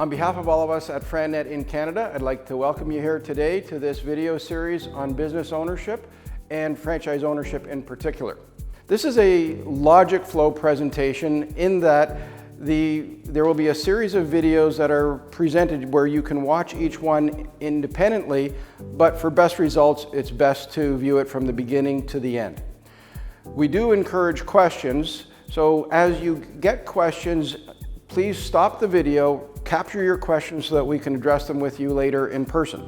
On behalf of all of us at FranNet in Canada, I'd like to welcome you here today to this video series on business ownership and franchise ownership in particular. This is a logic flow presentation in that there will be a series of videos that are presented where you can watch each one independently, but for best results, it's best to view it from the beginning to the end. We do encourage questions, so as you get questions, please stop the video, capture your questions so that we can address them with you later in person.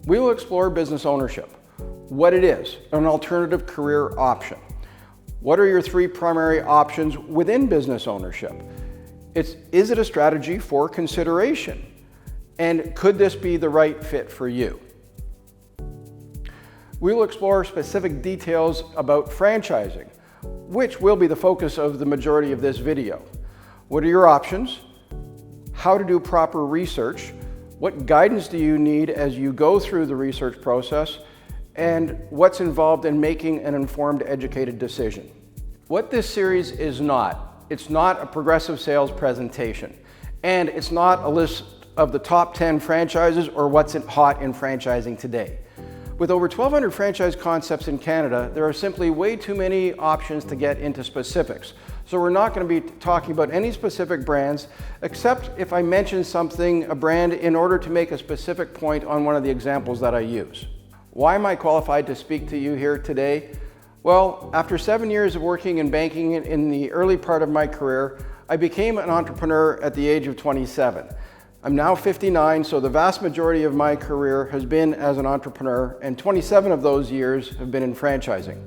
We will explore business ownership, what it is, an alternative career option. What are your three primary options within business ownership? Is it a strategy for consideration? And could this be the right fit for you? We will explore specific details about franchising, which will be the focus of the majority of this video. What are your options? How to do proper research? What guidance do you need as you go through the research process? And what's involved in making an informed, educated decision? What this series is not, it's not a progressive sales presentation, and it's not a list of the top 10 franchises or what's hot in franchising today. With over 1,200 franchise concepts in Canada, there are simply way too many options to get into specifics. So we're not going to be talking about any specific brands, except if I mention something, a brand, in order to make a specific point on one of the examples that I use. Why am I qualified to speak to you here today? Well, after 7 years of working in banking in the early part of my career, I became an entrepreneur at the age of 27. I'm now 59, so the vast majority of my career has been as an entrepreneur, and 27 of those years have been in franchising.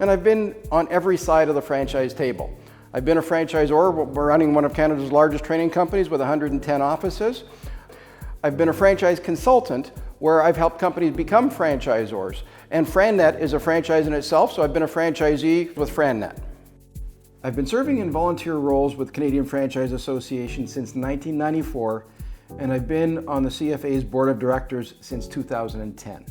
And I've been on every side of the franchise table. I've been a franchisor running one of Canada's largest training companies with 110 offices. I've been a franchise consultant where I've helped companies become franchisors. And FranNet is a franchise in itself, so I've been a franchisee with FranNet. I've been serving in volunteer roles with Canadian Franchise Association since 1994, and I've been on the CFA's board of directors since 2010.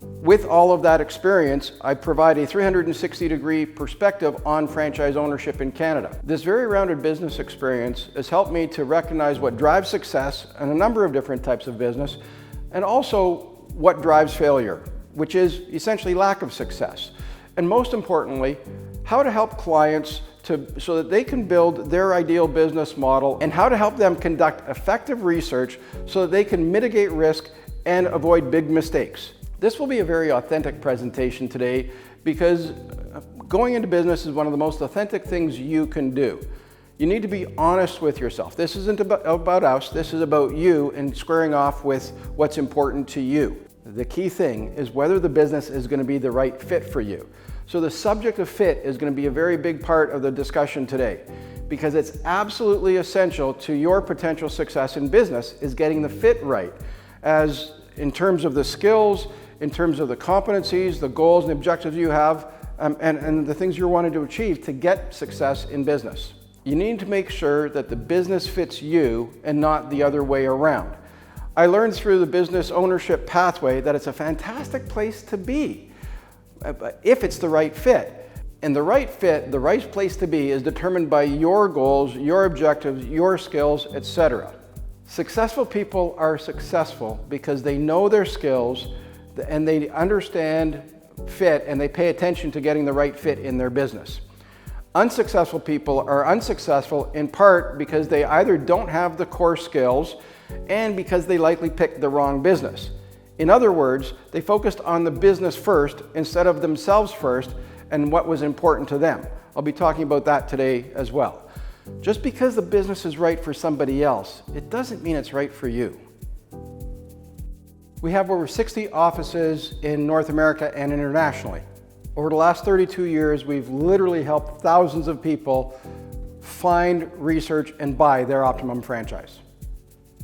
With all of that experience, I provide a 360-degree perspective on franchise ownership in Canada. This very rounded business experience has helped me to recognize what drives success in a number of different types of business, and also what drives failure, which is essentially lack of success. And most importantly, how to help clients so that they can build their ideal business model, and how to help them conduct effective research so that they can mitigate risk and avoid big mistakes. This will be a very authentic presentation today because going into business is one of the most authentic things you can do. You need to be honest with yourself. This isn't about us, this is about you and squaring off with what's important to you. The key thing is whether the business is going to be the right fit for you. So the subject of fit is going to be a very big part of the discussion today, because it's absolutely essential to your potential success in business is getting the fit right, as in terms of the skills, in terms of the competencies, the goals and objectives you have, and the things you're wanting to achieve to get success in business. You need to make sure that the business fits you and not the other way around. I learned through the business ownership pathway that it's a fantastic place to be, if it's the right fit. And the right fit, the right place to be, is determined by your goals, your objectives, your skills, etc. Successful people are successful because they know their skills and they understand fit, and they pay attention to getting the right fit in their business. Unsuccessful people are unsuccessful in part because they either don't have the core skills and because they likely picked the wrong business. In other words, they focused on the business first instead of themselves first and what was important to them. I'll be talking about that today as well. Just because the business is right for somebody else, it doesn't mean it's right for you. We have over 60 offices in North America and internationally. Over the last 32 years, we've literally helped thousands of people find, research, and buy their optimum franchise.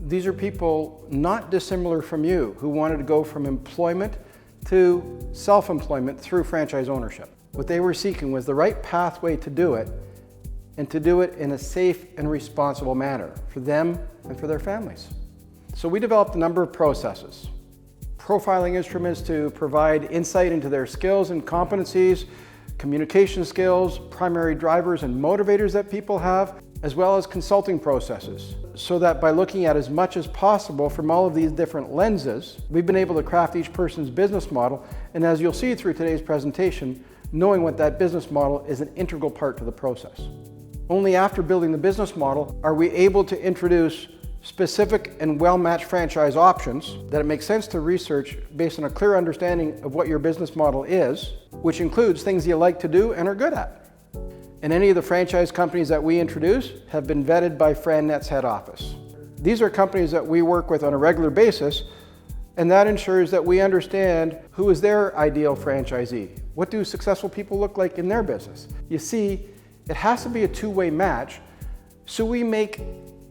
These are people not dissimilar from you who wanted to go from employment to self-employment through franchise ownership. What they were seeking was the right pathway to do it, and to do it in a safe and responsible manner for them and for their families. So we developed a number of processes. Profiling instruments to provide insight into their skills and competencies, communication skills, primary drivers and motivators that people have, as well as consulting processes. so that by looking at as much as possible from all of these different lenses, we've been able to craft each person's business model. And as you'll see through today's presentation, knowing what that business model is an integral part to the process. Only after building the business model are we able to introduce specific and well-matched franchise options that it makes sense to research based on a clear understanding of what your business model is, which includes things you like to do and are good at. And any of the franchise companies that we introduce have been vetted by FranNet's head office. These are companies that we work with on a regular basis, and that ensures that we understand who is their ideal franchisee. What do successful people look like in their business? You see, it has to be a two-way match, so we make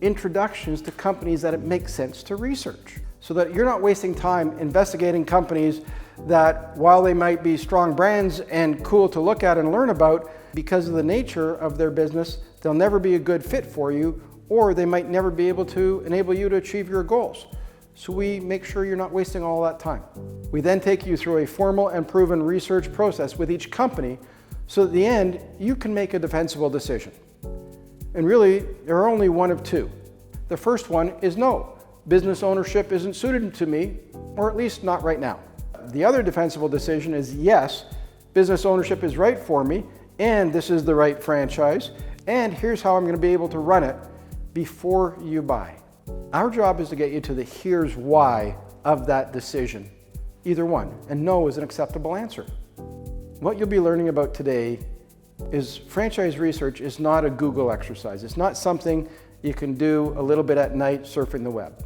introductions to companies that it makes sense to research, so that you're not wasting time investigating companies that, while they might be strong brands and cool to look at and learn about, because of the nature of their business, they'll never be a good fit for you, or they might never be able to enable you to achieve your goals. So we make sure you're not wasting all that time. We then take you through a formal and proven research process with each company, so at the end, you can make a defensible decision. And really, there are only one of two. The first one is no, business ownership isn't suited to me, or at least not right now. The other defensible decision is yes, business ownership is right for me, and this is the right franchise, and here's how I'm going to be able to run it before you buy. Our job is to get you to the here's why of that decision, either one, and no is an acceptable answer. What you'll be learning about today is franchise research is not a Google exercise. It's not something you can do a little bit at night surfing the web.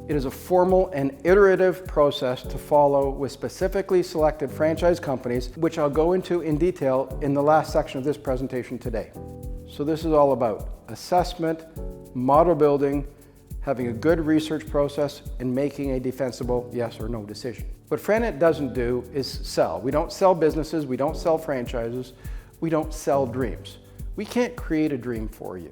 It is a formal and iterative process to follow with specifically selected franchise companies, which I'll go into in detail in the last section of this presentation today. So this is all about assessment, model building, having a good research process, and making a defensible yes or no decision. What FranNet doesn't do is sell. We don't sell businesses, we don't sell franchises, we don't sell dreams. We can't create a dream for you,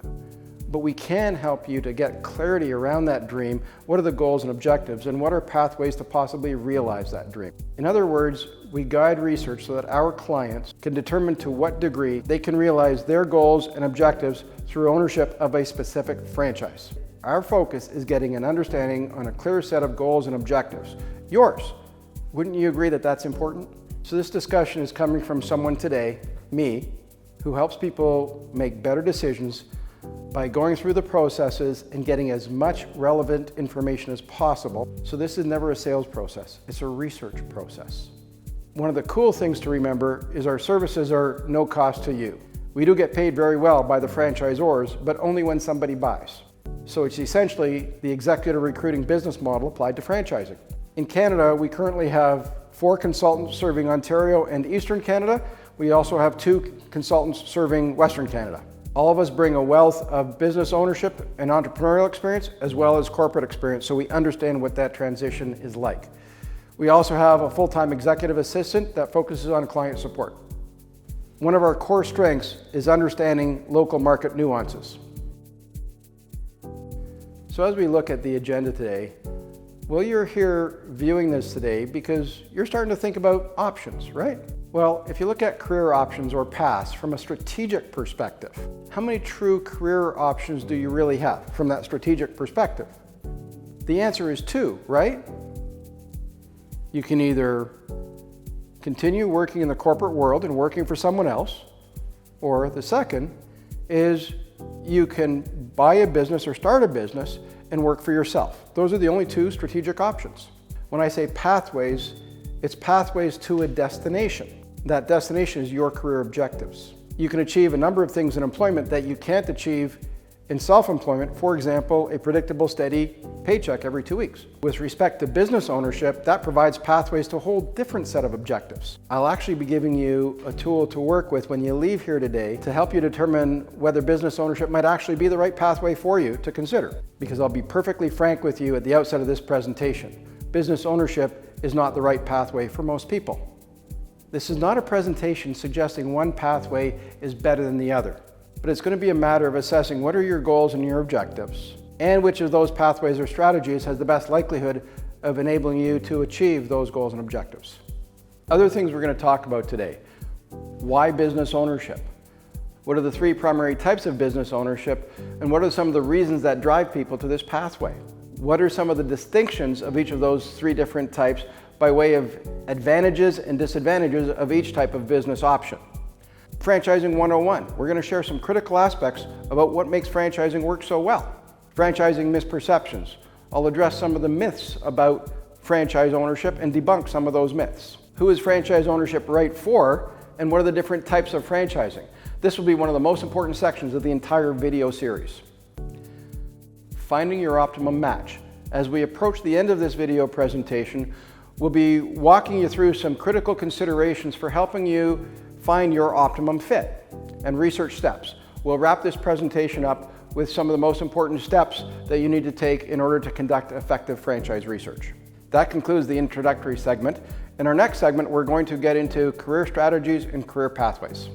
but we can help you to get clarity around that dream. What are the goals and objectives, and what are pathways to possibly realize that dream? In other words, we guide research so that our clients can determine to what degree they can realize their goals and objectives through ownership of a specific franchise. Our focus is getting an understanding on a clear set of goals and objectives. Yours. Wouldn't you agree that that's important? So this discussion is coming from someone today, me, who helps people make better decisions by going through the processes and getting as much relevant information as possible. So this is never a sales process, it's a research process. One of the cool things to remember is our services are no cost to you. We do get paid very well by the franchisors, but only when somebody buys. So it's essentially the executive recruiting business model applied to franchising. In Canada, we currently have 4 consultants serving Ontario and Eastern Canada. We also have 2 consultants serving Western Canada. All of us bring a wealth of business ownership and entrepreneurial experience, as well as corporate experience, so we understand what that transition is like. We also have a full-time executive assistant that focuses on client support. One of our core strengths is understanding local market nuances. So as we look at the agenda today, well, you're here viewing this today because you're starting to think about options, right? Well, if you look at career options or paths from a strategic perspective, how many true career options do you really have from that strategic perspective? The answer is 2, right? You can either continue working in the corporate world and working for someone else, or the second is you can buy a business or start a business and work for yourself. Those are the only 2 strategic options. When I say pathways, it's pathways to a destination. That destination is your career objectives. You can achieve a number of things in employment that you can't achieve in self-employment. For example, a predictable, steady paycheck every 2 weeks. With respect to business ownership, that provides pathways to a whole different set of objectives. I'll actually be giving you a tool to work with when you leave here today to help you determine whether business ownership might actually be the right pathway for you to consider. Because I'll be perfectly frank with you at the outset of this presentation, business ownership is not the right pathway for most people. This is not a presentation suggesting one pathway is better than the other, but it's going to be a matter of assessing what are your goals and your objectives, and which of those pathways or strategies has the best likelihood of enabling you to achieve those goals and objectives. Other things we're going to talk about today: why business ownership? What are the three primary types of business ownership, and what are some of the reasons that drive people to this pathway? What are some of the distinctions of each of those three different types by way of advantages and disadvantages of each type of business option? Franchising 101, we're going to share some critical aspects about what makes franchising work so well. Franchising misperceptions, I'll address some of the myths about franchise ownership and debunk some of those myths. Who is franchise ownership right for, and what are the different types of franchising? This will be one of the most important sections of the entire video series. Finding your optimum match. As we approach the end of this video presentation, we'll be walking you through some critical considerations for helping you find your optimum fit and research steps. We'll wrap this presentation up with some of the most important steps that you need to take in order to conduct effective franchise research. That concludes the introductory segment. In our next segment, we're going to get into career strategies and career pathways.